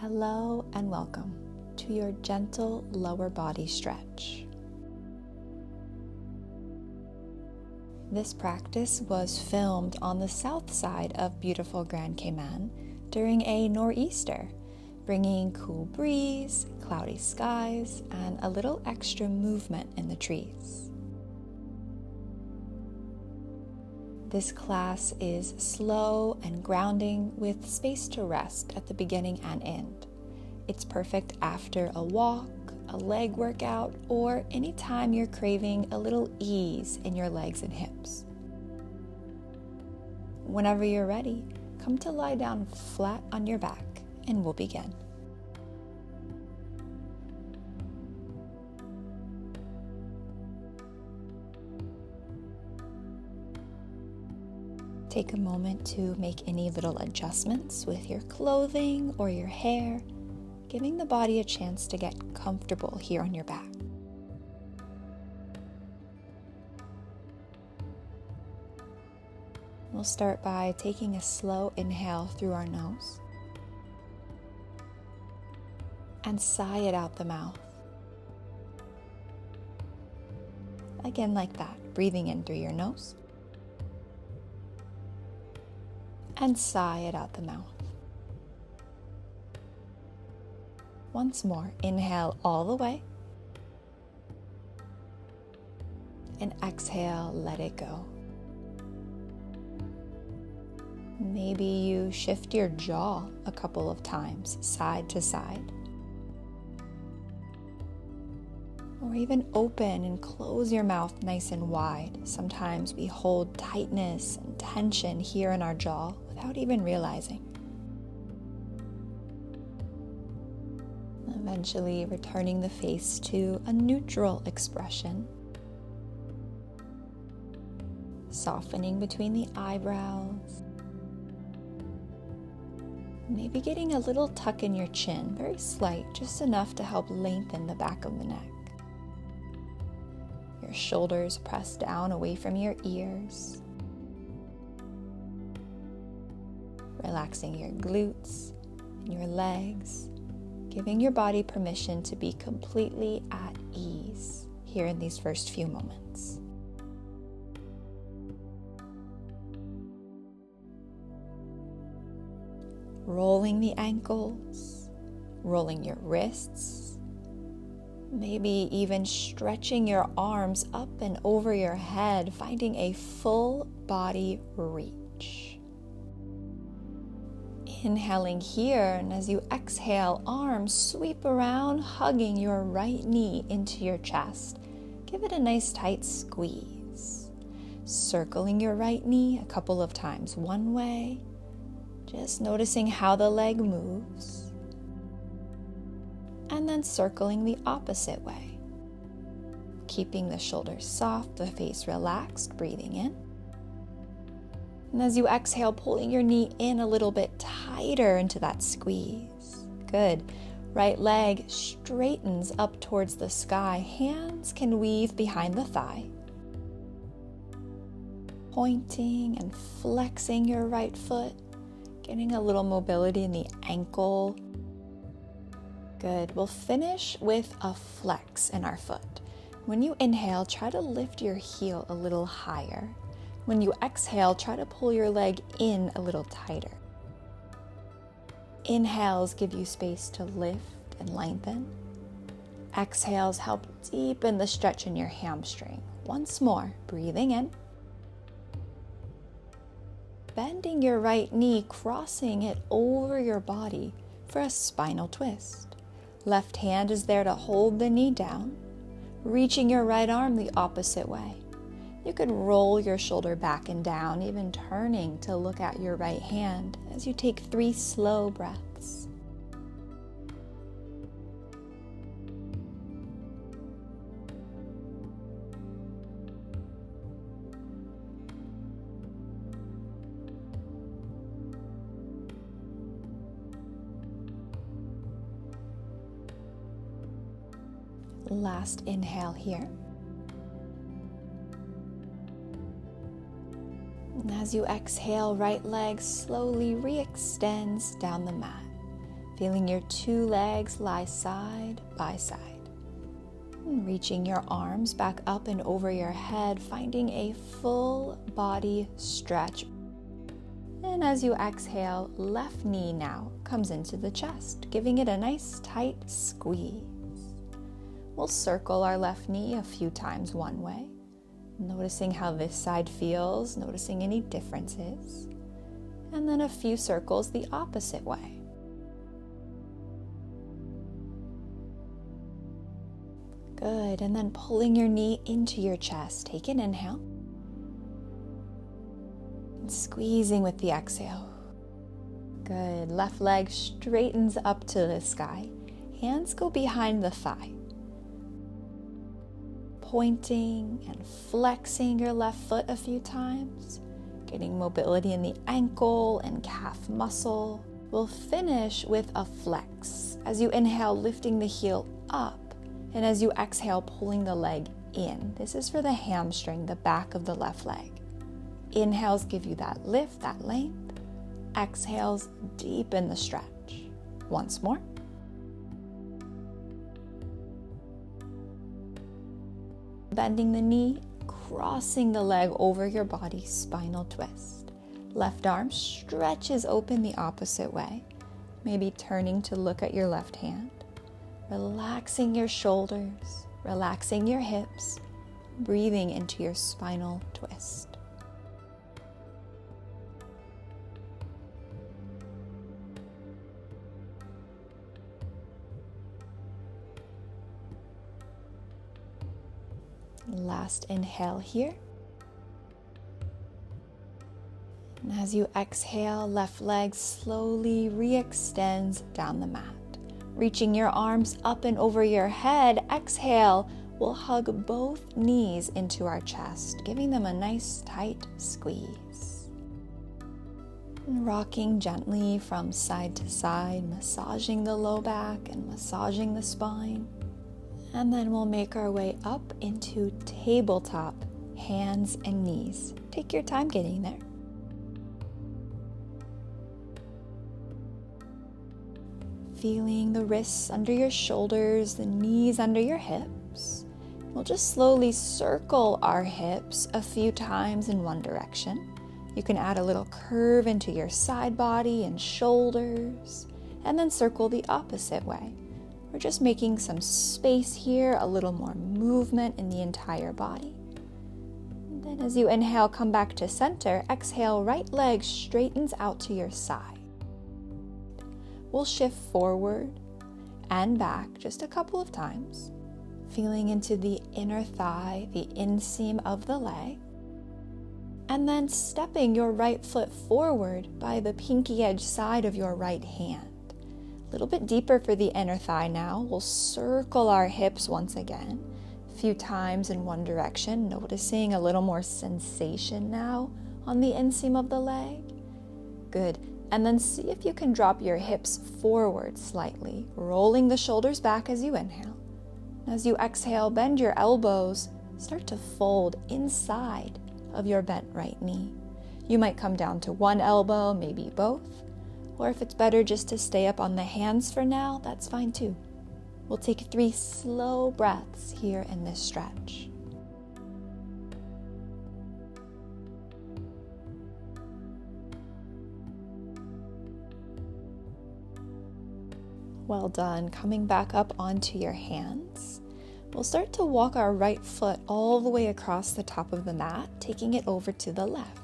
Hello and welcome to your gentle lower body stretch. This practice was filmed on the south side of beautiful Grand Cayman during a nor'easter, bringing cool breeze, cloudy skies, and a little extra movement in the trees. This class is slow and grounding with space to rest at the beginning and end. It's perfect after a walk, a leg workout, or anytime you're craving a little ease in your legs and hips. Whenever you're ready, come to lie down flat on your back and we'll begin. Take a moment to make any little adjustments with your clothing or your hair, giving the body a chance to get comfortable here on your back. We'll start by taking a slow inhale through our nose and sigh it out the mouth. Again, like that, breathing in through your nose and sigh it out the mouth. Once more, inhale all the way and exhale, let it go. Maybe you shift your jaw a couple of times, side to side. Or even open and close your mouth nice and wide. Sometimes we hold tightness and tension here in our jaw without even realizing. Eventually returning the face to a neutral expression. Softening between the eyebrows. Maybe getting a little tuck in your chin, very slight, just enough to help lengthen the back of the neck. Your shoulders pressed down away from your ears. Relaxing your glutes and your legs, giving your body permission to be completely at ease here in these first few moments. Rolling the ankles, rolling your wrists, maybe even stretching your arms up and over your head, finding a full body reach. Inhaling here, and as you exhale, arms sweep around, hugging your right knee into your chest. Give it a nice tight squeeze. Circling your right knee a couple of times one way, just noticing how the leg moves. And then circling the opposite way. Keeping the shoulders soft, the face relaxed, breathing in. And as you exhale, pulling your knee in a little bit tighter into that squeeze. Good. Right leg straightens up towards the sky. Hands can weave behind the thigh. Pointing and flexing your right foot. Getting a little mobility in the ankle. Good. We'll finish with a flex in our foot. When you inhale, try to lift your heel a little higher. When you exhale, try to pull your leg in a little tighter. Inhales give you space to lift and lengthen. Exhales help deepen the stretch in your hamstring. Once more, breathing in. Bending your right knee, crossing it over your body for a spinal twist. Left hand is there to hold the knee down, reaching your right arm the opposite way. You could roll your shoulder back and down, even turning to look at your right hand as you take 3 slow breaths. Last inhale here. And as you exhale, right leg slowly re-extends down the mat. Feeling your two legs lie side by side. And reaching your arms back up and over your head, finding a full body stretch. And as you exhale, left knee now comes into the chest, giving it a nice tight squeeze. We'll circle our left knee a few times one way, noticing how this side feels, noticing any differences, and then a few circles the opposite way. Good, and then pulling your knee into your chest. Take an inhale. And squeezing with the exhale. Good, left leg straightens up to the sky. Hands go behind the thigh. Pointing and flexing your left foot a few times. Getting mobility in the ankle and calf muscle. We'll finish with a flex. As you inhale, lifting the heel up. And as you exhale, pulling the leg in. This is for the hamstring, the back of the left leg. Inhales give you that lift, that length. Exhales deepen the stretch. Once more. Bending the knee, crossing the leg over your body, spinal twist. Left arm stretches open the opposite way, maybe turning to look at your left hand. Relaxing your shoulders, relaxing your hips, breathing into your spinal twist. Last inhale here. And as you exhale, left leg slowly re-extends down the mat. Reaching your arms up and over your head, exhale, we'll hug both knees into our chest, giving them a nice tight squeeze. And rocking gently from side to side, massaging the low back and massaging the spine. And then we'll make our way up into tabletop, hands and knees. Take your time getting there. Feeling the wrists under your shoulders, the knees under your hips. We'll just slowly circle our hips a few times in one direction. You can add a little curve into your side body and shoulders, and then circle the opposite way. We're just making some space here, a little more movement in the entire body. And then as you inhale, come back to center. Exhale, right leg straightens out to your side. We'll shift forward and back just a couple of times, feeling into the inner thigh, the inseam of the leg, and then stepping your right foot forward by the pinky edge side of your right hand. A little bit deeper for the inner thigh now. We'll circle our hips once again, a few times in one direction, noticing a little more sensation now on the inseam of the leg. Good. And then see if you can drop your hips forward slightly, rolling the shoulders back as you inhale. As you exhale, bend your elbows, start to fold inside of your bent right knee. You might come down to one elbow, maybe both, or if it's better just to stay up on the hands for now, that's fine too. We'll take 3 slow breaths here in this stretch. Well done. Coming back up onto your hands. We'll start to walk our right foot all the way across the top of the mat, taking it over to the left.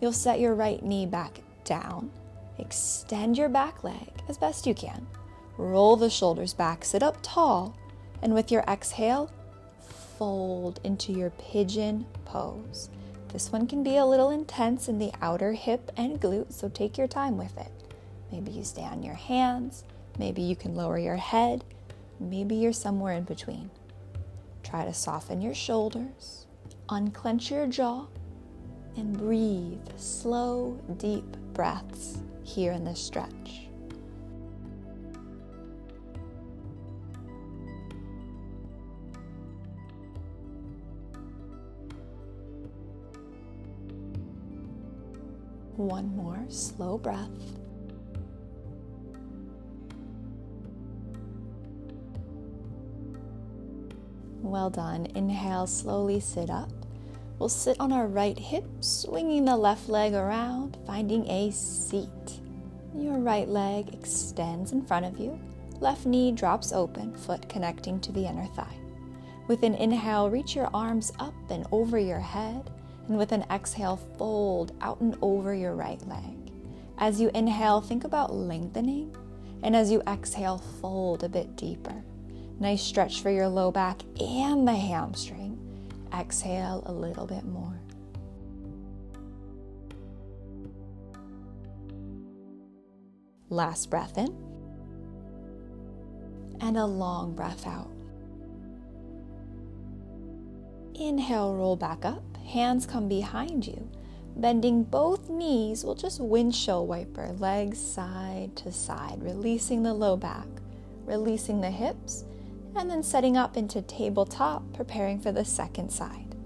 You'll set your right knee back down. Extend your back leg as best you can. Roll the shoulders back, sit up tall, and with your exhale, fold into your pigeon pose. This one can be a little intense in the outer hip and glute, so take your time with it. Maybe you stay on your hands. Maybe you can lower your head. Maybe you're somewhere in between. Try to soften your shoulders, unclench your jaw, and breathe slow, deep breaths here in this stretch. One more slow breath. Well done. Inhale, slowly sit up. We'll sit on our right hip, swinging the left leg around, finding a seat. Your right leg extends in front of you. Left knee drops open, foot connecting to the inner thigh. With an inhale, reach your arms up and over your head, and with an exhale, fold out and over your right leg. As you inhale, think about lengthening, and as you exhale, fold a bit deeper. Nice stretch for your low back and the hamstring. Exhale a little bit more. Last breath in, and a long breath out. Inhale, roll back up, hands come behind you. Bending both knees, we'll just windshield wiper, legs side to side, releasing the low back, releasing the hips, and then setting up into tabletop, preparing for the second side.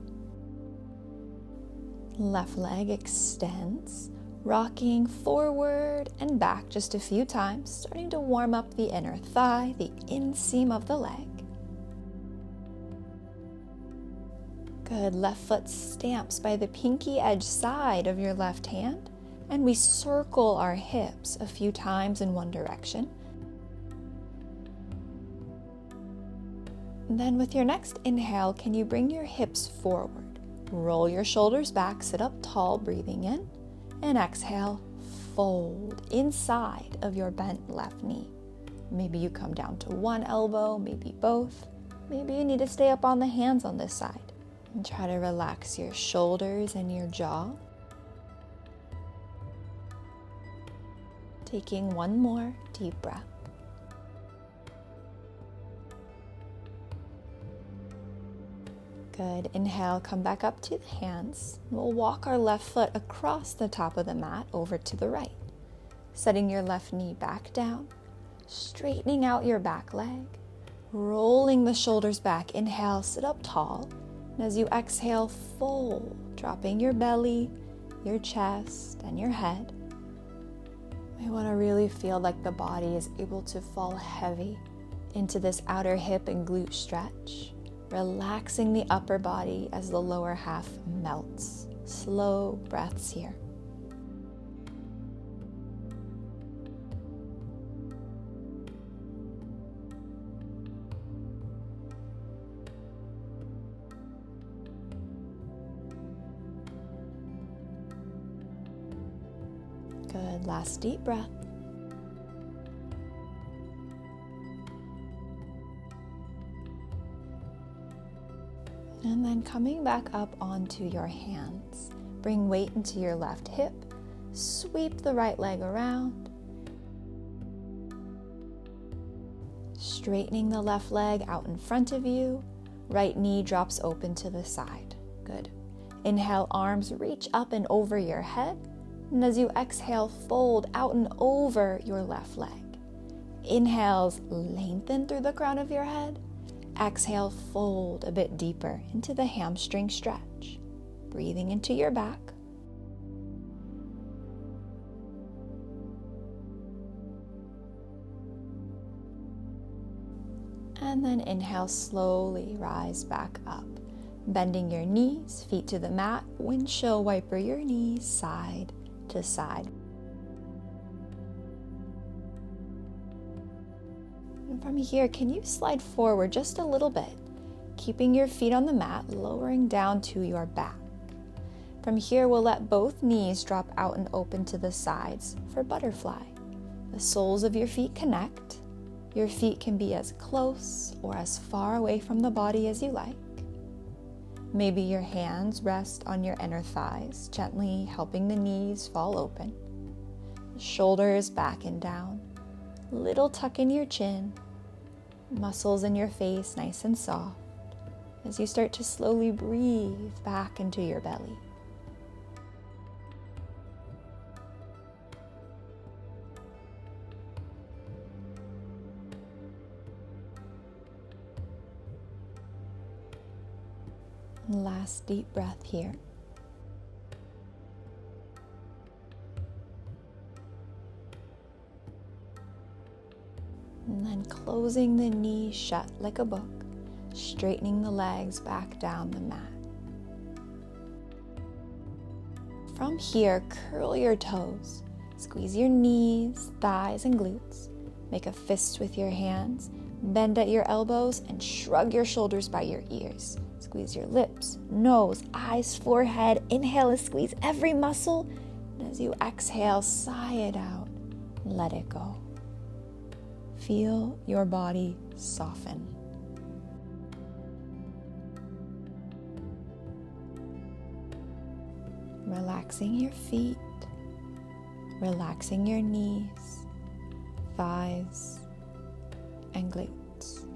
Left leg extends, rocking forward and back just a few times, starting to warm up the inner thigh, the inseam of the leg. Good. Left foot stamps by the pinky edge side of your left hand, and we circle our hips a few times in one direction. And then with your next inhale, can you bring your hips forward? Roll your shoulders back, sit up tall, breathing in, and exhale, fold inside of your bent left knee. Maybe you come down to one elbow, maybe both. Maybe you need to stay up on the hands on this side. And try to relax your shoulders and your jaw. Taking one more deep breath. Good. Inhale, come back up to the hands. We'll walk our left foot across the top of the mat over to the right. Setting your left knee back down, straightening out your back leg, rolling the shoulders back. Inhale, sit up tall. And as you exhale, fold, dropping your belly, your chest, and your head. We want to really feel like the body is able to fall heavy into this outer hip and glute stretch, relaxing the upper body as the lower half melts. Slow breaths here. Good. Last deep breath. And then coming back up onto your hands. Bring weight into your left hip. Sweep the right leg around. Straightening the left leg out in front of you. Right knee drops open to the side. Good. Inhale, arms reach up and over your head. And as you exhale, fold out and over your left leg. Inhales, lengthen through the crown of your head. Exhale, fold a bit deeper into the hamstring stretch. Breathing into your back. And then inhale, slowly rise back up. Bending your knees, feet to the mat, windshield wiper your knees side to side. And from here, can you slide forward just a little bit, keeping your feet on the mat, lowering down to your back. From here, we'll let both knees drop out and open to the sides for butterfly. The soles of your feet connect. Your feet can be as close or as far away from the body as you like. Maybe your hands rest on your inner thighs, gently helping the knees fall open. Shoulders back and down. Little tuck in your chin. Muscles in your face nice and soft as you start to slowly breathe back into your belly. Last deep breath here. And then closing the knees shut like a book, straightening the legs back down the mat. From here, curl your toes. Squeeze your knees, thighs, and glutes. Make a fist with your hands. Bend at your elbows and shrug your shoulders by your ears. Squeeze your lips, nose, eyes, forehead. Inhale and squeeze every muscle. And as you exhale, sigh it out. Let it go. Feel your body soften. Relaxing your feet, relaxing your knees, thighs, and glutes.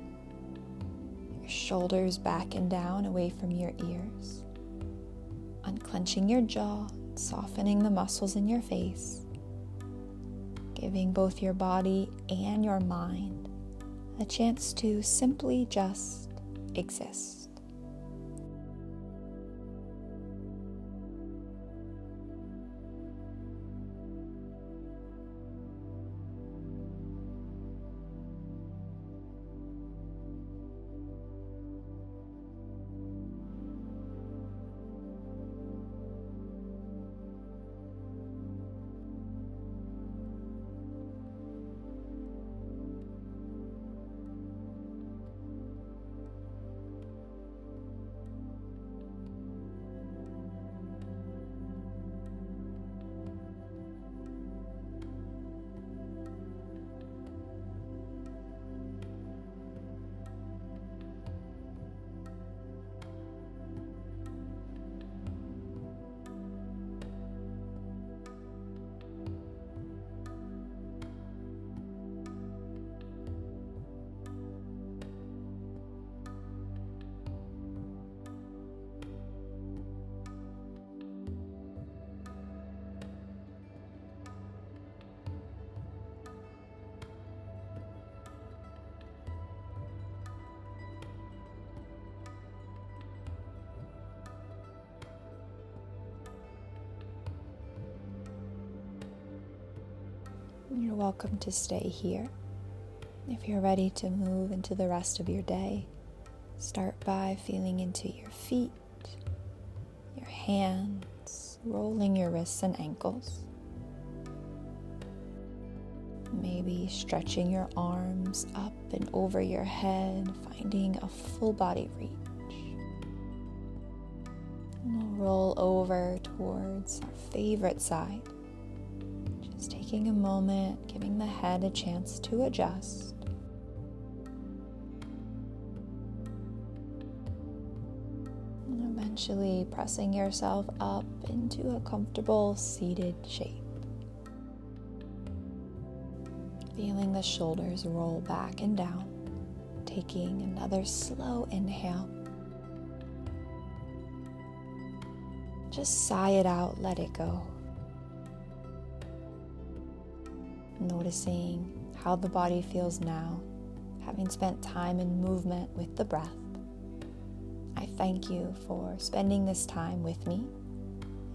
Your shoulders back and down away from your ears. Unclenching your jaw, softening the muscles in your face. Giving both your body and your mind a chance to simply just exist. You're welcome to stay here. If you're ready to move into the rest of your day, start by feeling into your feet, your hands, rolling your wrists and ankles. Maybe stretching your arms up and over your head, finding a full body reach. And we'll roll over towards our favorite side. Just taking a moment, giving the head a chance to adjust. And eventually pressing yourself up into a comfortable seated shape. Feeling the shoulders roll back and down. Taking another slow inhale. Just sigh it out, let it go. Noticing how the body feels now, having spent time in movement with the breath. I thank you for spending this time with me.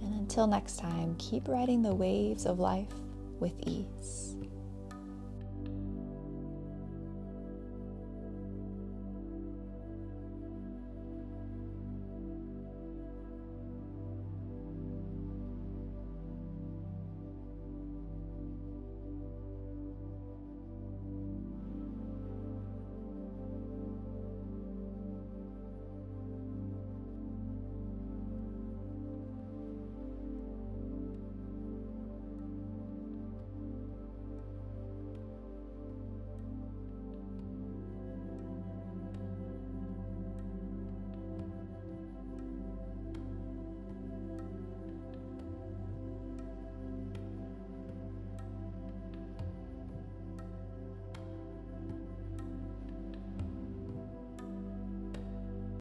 And until next time, keep riding the waves of life with ease.